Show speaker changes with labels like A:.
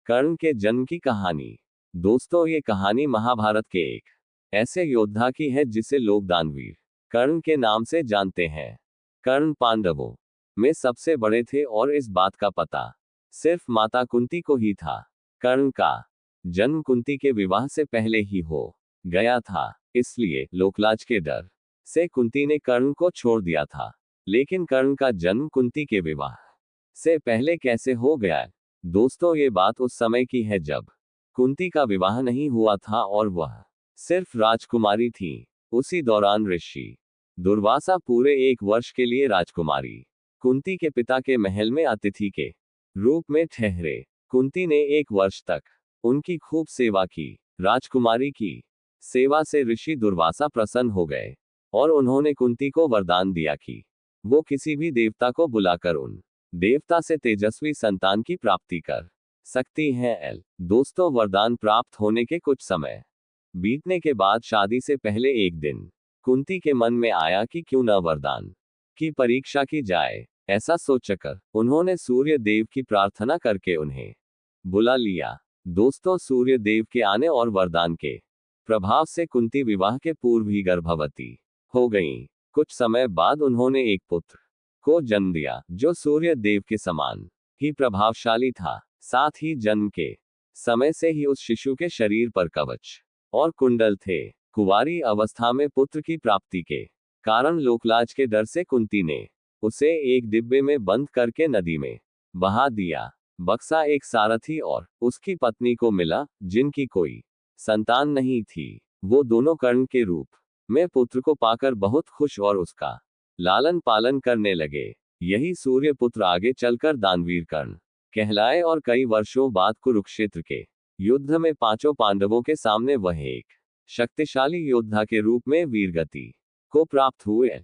A: कर्ण के जन्म की कहानी। दोस्तों, ये कहानी महाभारत के एक ऐसे योद्धा की है जिसे लोग दानवीर कर्ण के नाम से जानते हैं। कर्ण पांडवों में सबसे बड़े थे और इस बात का पता सिर्फ माता कुंती को ही था। कर्ण का जन्म कुंती के विवाह से पहले ही हो गया था, इसलिए लोकलाज के डर से कुंती ने कर्ण को छोड़ दिया था। लेकिन कर्ण का जन्म कुंती के विवाह से पहले कैसे हो गया? दोस्तों, ये बात उस समय की है जब कुंती का विवाह नहीं हुआ था और वह सिर्फ राजकुमारी थी। उसी दौरान ऋषि दुर्वासा पूरे 1 वर्ष के लिए राजकुमारी कुंती के पिता के महल में अतिथि के रूप में ठहरे। कुंती ने 1 वर्ष तक उनकी खूब सेवा की। राजकुमारी की सेवा से ऋषि दुर्वासा प्रसन्न हो गए और उन्होंने कुंती को वरदान दिया कि वो किसी भी देवता को बुलाकर उन देवता से तेजस्वी संतान की प्राप्ति कर सकती हैं। दोस्तों, वरदान प्राप्त होने के कुछ समय बीतने के बाद शादी से पहले एक दिन कुंती के मन में आया कि क्यों न वरदान की परीक्षा की जाए। ऐसा सोचकर उन्होंने सूर्य देव की प्रार्थना करके उन्हें बुला लिया। दोस्तों, सूर्य देव के आने और वरदान के प्रभाव से कुंती विवाह के पूर्व ही गर्भवती हो गईं। कुछ समय बाद उन्होंने एक पुत्र को जन्म दिया जो सूर्य देव के समान ही प्रभावशाली था। साथ ही जन्म के समय से ही उस शिशु के शरीर पर कवच और कुंडल थे। कुंवारी अवस्था में पुत्र की प्राप्ति के कारण लोकलाज के डर से कुंती ने उसे एक डिब्बे में बंद करके नदी में बहा दिया। बक्सा एक सारथी और उसकी पत्नी को मिला जिनकी कोई संतान नहीं थी। वो दोनों कर्ण के रूप में पुत्र को पाकर बहुत खुश और उसका लालन पालन करने लगे। यही सूर्य पुत्र आगे चलकर दानवीर कर्ण कहलाए और कई वर्षों बाद कुरुक्षेत्र के युद्ध में 5 पांडवों के सामने वह एक शक्तिशाली योद्धा के रूप में वीरगति को प्राप्त हुए।